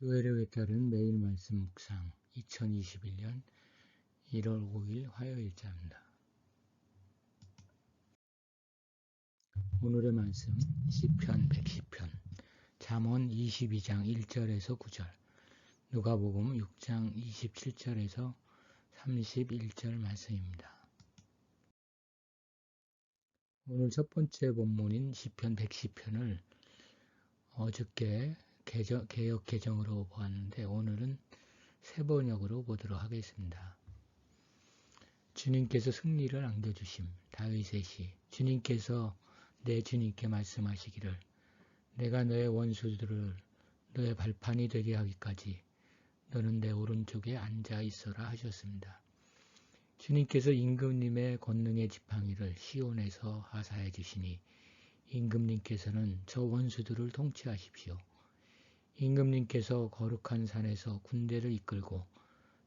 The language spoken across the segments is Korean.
교회력에 따른 매일 말씀 묵상 2021년 1월 5일 화요일자입니다. 오늘의 말씀 시편 110편 잠언 22장 1절에서 9절 누가복음 6장 27절에서 31절 말씀입니다. 오늘 첫 번째 본문인 시편 110편을 어저께 개역 개정으로 보았는데 오늘은 새 번역으로 보도록 하겠습니다. 주님께서 승리를 안겨주심. 다윗의 시. 주님께서 내 주님께 말씀하시기를 내가 너의 원수들을 너의 발판이 되게 하기까지 너는 내 오른쪽에 앉아 있어라 하셨습니다. 주님께서 임금님의 권능의 지팡이를 시온에서 하사해 주시니 임금님께서는 저 원수들을 통치하십시오. 임금님께서 거룩한 산에서 군대를 이끌고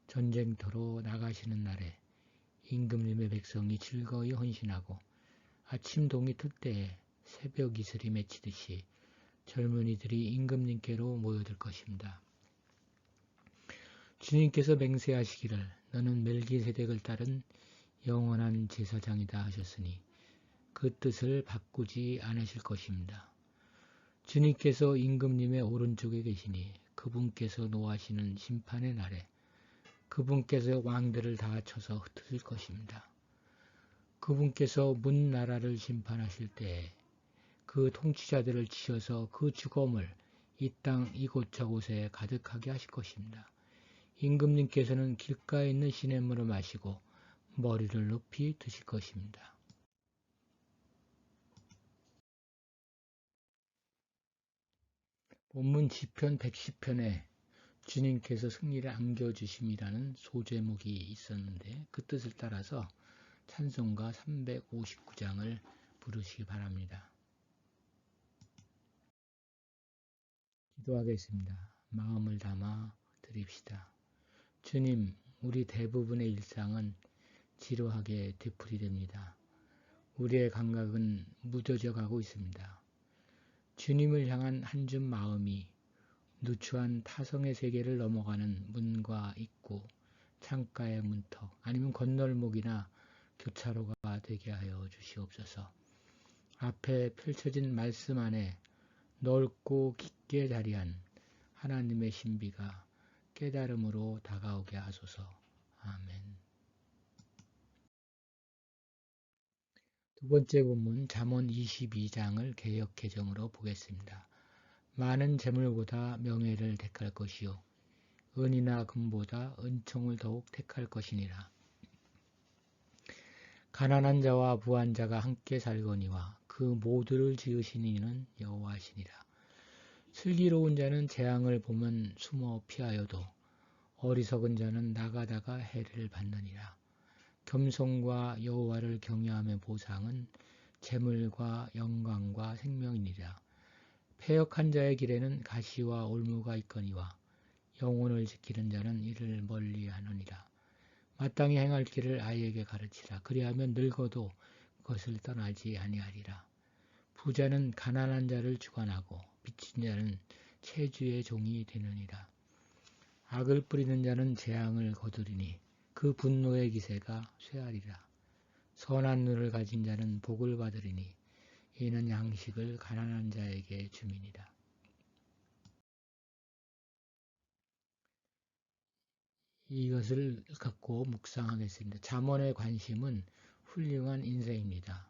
전쟁터로 나가시는 날에 임금님의 백성이 즐거이 헌신하고 아침 동이 틀 때에 새벽 이슬이 맺히듯이 젊은이들이 임금님께로 모여들 것입니다. 주님께서 맹세하시기를 너는 멜기세덱을 따른 영원한 제사장이다 하셨으니 그 뜻을 바꾸지 않으실 것입니다. 주님께서 임금님의 오른쪽에 계시니 그분께서 노하시는 심판의 날에 그분께서 왕들을 다 쳐서 흩으실 것입니다. 그분께서 문 나라를 심판하실 때에 그 통치자들을 치셔서 그 죽음을 이 땅 이곳저곳에 가득하게 하실 것입니다. 임금님께서는 길가에 있는 시냇물을 마시고 머리를 높이 드실 것입니다. 본문 시편 110편에 주님께서 승리를 안겨주심이라는 소제목이 있었는데 그 뜻을 따라서 찬송가 359장을 부르시기 바랍니다. 기도하겠습니다. 마음을 담아 드립시다. 주님, 우리 대부분의 일상은 지루하게 되풀이됩니다. 우리의 감각은 무뎌져 가고 있습니다. 주님을 향한 한 줌 마음이 누추한 타성의 세계를 넘어가는 문과 입구, 창가의 문턱, 아니면 건널목이나 교차로가 되게 하여 주시옵소서. 앞에 펼쳐진 말씀 안에 넓고 깊게 자리한 하나님의 신비가 깨달음으로 다가오게 하소서. 아멘. 두 번째 본문 잠언 22장을 개역 개정으로 보겠습니다. 많은 재물보다 명예를 택할 것이요 은이나 금보다 은총을 더욱 택할 것이니라. 가난한 자와 부한 자가 함께 살거니와 그 모두를 지으신 이는 여호와시니라. 슬기로운 자는 재앙을 보면 숨어 피하여도 어리석은 자는 나가다가 해를 받느니라. 겸손과 여호와를 경외함의 보상은 재물과 영광과 생명이니라. 패역한 자의 길에는 가시와 올무가 있거니와 영혼을 지키는 자는 이를 멀리하느니라. 마땅히 행할 길을 아이에게 가르치라. 그리하면 늙어도 그것을 떠나지 아니하리라. 부자는 가난한 자를 주관하고 빚진 자는 체주의 종이 되느니라. 악을 뿌리는 자는 재앙을 거두리니 그 분노의 기세가 쇠하리라. 선한 눈을 가진 자는 복을 받으리니 이는 양식을 가난한 자에게 줌이니라. 이것을 갖고 묵상하겠습니다. 잠언의 관심은 훌륭한 인생입니다.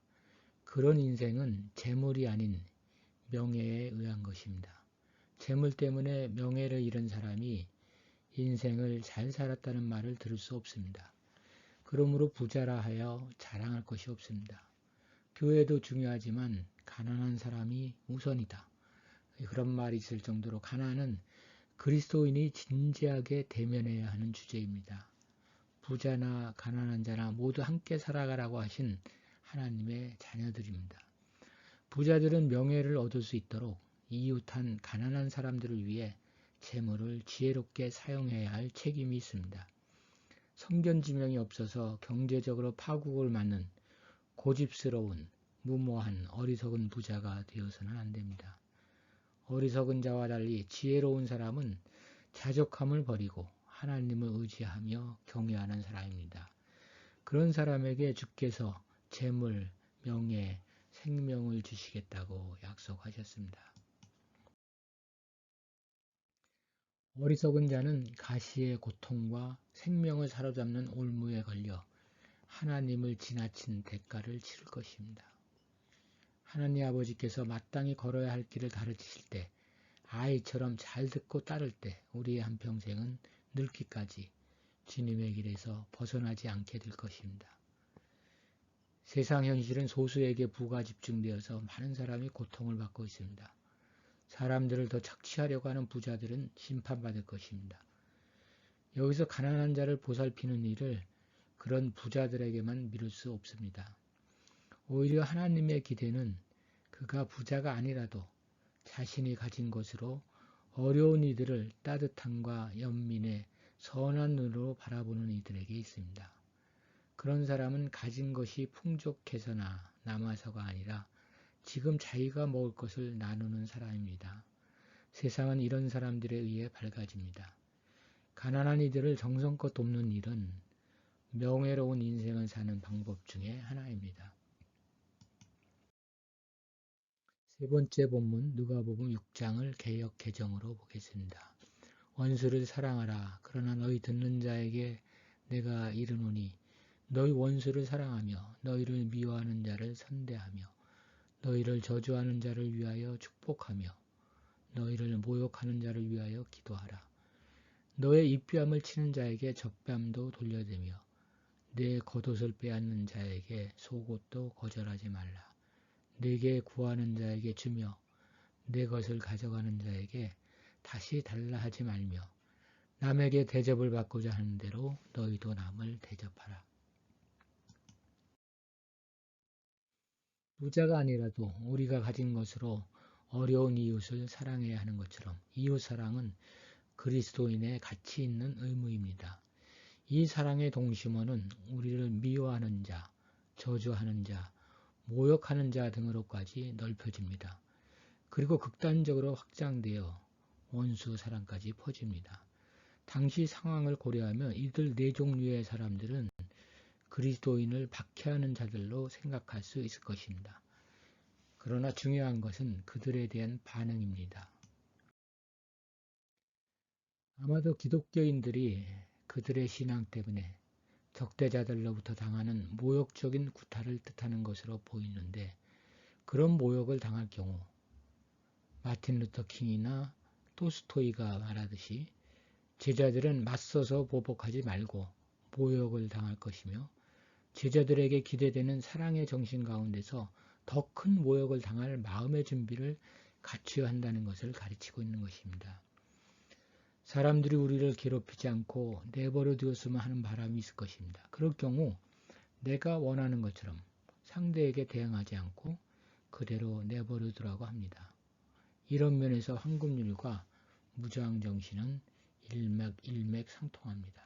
그런 인생은 재물이 아닌 명예에 의한 것입니다. 재물 때문에 명예를 잃은 사람이 인생을 잘 살았다는 말을 들을 수 없습니다. 그러므로 부자라 하여 자랑할 것이 없습니다. 교회도 중요하지만 가난한 사람이 우선이다. 그런 말이 있을 정도로 가난은 그리스도인이 진지하게 대면해야 하는 주제입니다. 부자나 가난한 자나 모두 함께 살아가라고 하신 하나님의 자녀들입니다. 부자들은 명예를 얻을 수 있도록 이웃한 가난한 사람들을 위해 재물을 지혜롭게 사용해야 할 책임이 있습니다. 성견지명이 없어서 경제적으로 파국을 맞는 고집스러운 무모한 어리석은 부자가 되어서는 안 됩니다. 어리석은 자와 달리 지혜로운 사람은 자족함을 버리고 하나님을 의지하며 경외하는 사람입니다. 그런 사람에게 주께서 재물, 명예, 생명을 주시겠다고 약속하셨습니다. 어리석은 자는 가시의 고통과 생명을 사로잡는 올무에 걸려 하나님을 지나친 대가를 치를 것입니다. 하나님 아버지께서 마땅히 걸어야 할 길을 가르치실 때 아이처럼 잘 듣고 따를 때 우리의 한평생은 늙기까지 주님의 길에서 벗어나지 않게 될 것입니다. 세상 현실은 소수에게 부가 집중되어서 많은 사람이 고통을 받고 있습니다. 사람들을 더 착취하려고 하는 부자들은 심판받을 것입니다. 여기서 가난한 자를 보살피는 일을 그런 부자들에게만 미룰 수 없습니다. 오히려 하나님의 기대는 그가 부자가 아니라도 자신이 가진 것으로 어려운 이들을 따뜻함과 연민의 선한 눈으로 바라보는 이들에게 있습니다. 그런 사람은 가진 것이 풍족해서나 남아서가 아니라 지금 자기가 먹을 것을 나누는 사람입니다. 세상은 이런 사람들에 의해 밝아집니다. 가난한 이들을 정성껏 돕는 일은 명예로운 인생을 사는 방법 중에 하나입니다. 세 번째 본문 누가복음 6장을 개역 개정으로 보겠습니다. 원수를 사랑하라. 그러나 너희 듣는 자에게 내가 이르노니 너희 원수를 사랑하며 너희를 미워하는 자를 선대하며 너희를 저주하는 자를 위하여 축복하며 너희를 모욕하는 자를 위하여 기도하라. 너의 입뺨을 치는 자에게 젖뺨도 돌려대며 내 겉옷을 빼앗는 자에게 속옷도 거절하지 말라. 내게 구하는 자에게 주며 내 것을 가져가는 자에게 다시 달라 하지 말며 남에게 대접을 받고자 하는 대로 너희도 남을 대접하라. 부자가 아니라도 우리가 가진 것으로 어려운 이웃을 사랑해야 하는 것처럼 이웃사랑은 그리스도인의 가치 있는 의무입니다. 이 사랑의 동심원은 우리를 미워하는 자, 저주하는 자, 모욕하는 자 등으로까지 넓혀집니다. 그리고 극단적으로 확장되어 원수 사랑까지 퍼집니다. 당시 상황을 고려하면 이들 네 종류의 사람들은 그리스도인을 박해하는 자들로 생각할 수 있을 것입니다. 그러나 중요한 것은 그들에 대한 반응입니다. 아마도 기독교인들이 그들의 신앙 때문에 적대자들로부터 당하는 모욕적인 구타를 뜻하는 것으로 보이는데 그런 모욕을 당할 경우 마틴 루터 킹이나 토스토이가 말하듯이 제자들은 맞서서 보복하지 말고 모욕을 당할 것이며 제자들에게 기대되는 사랑의 정신 가운데서 더 큰 모욕을 당할 마음의 준비를 갖춰야 한다는 것을 가르치고 있는 것입니다. 사람들이 우리를 괴롭히지 않고 내버려 두었으면 하는 바람이 있을 것입니다. 그럴 경우 내가 원하는 것처럼 상대에게 대응하지 않고 그대로 내버려 두라고 합니다. 이런 면에서 황금률과 무저항정신은 일맥상통합니다.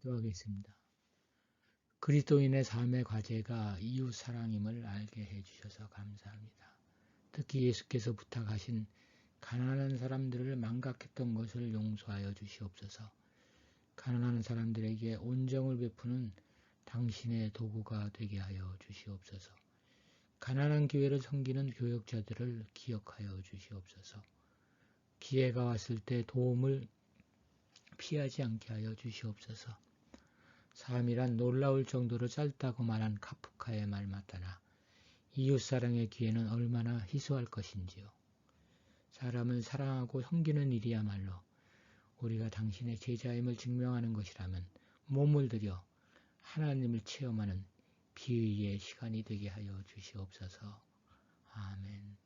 기도하겠습니다. 그리스도인의 삶의 과제가 이웃 사랑임을 알게 해주셔서 감사합니다. 특히 예수께서 부탁하신 가난한 사람들을 망각했던 것을 용서하여 주시옵소서. 가난한 사람들에게 온정을 베푸는 당신의 도구가 되게 하여 주시옵소서. 가난한 교회를 섬기는 교역자들을 기억하여 주시옵소서. 기회가 왔을 때 도움을 피하지 않게 하여 주시옵소서. 삶이란 놀라울 정도로 짧다고 말한 카프카의 말 맞다나 이웃사랑의 기회는 얼마나 희소할 것인지요. 사람을 사랑하고 섬기는 일이야말로 우리가 당신의 제자임을 증명하는 것이라면 몸을 들여 하나님을 체험하는 비의의 시간이 되게 하여 주시옵소서. 아멘.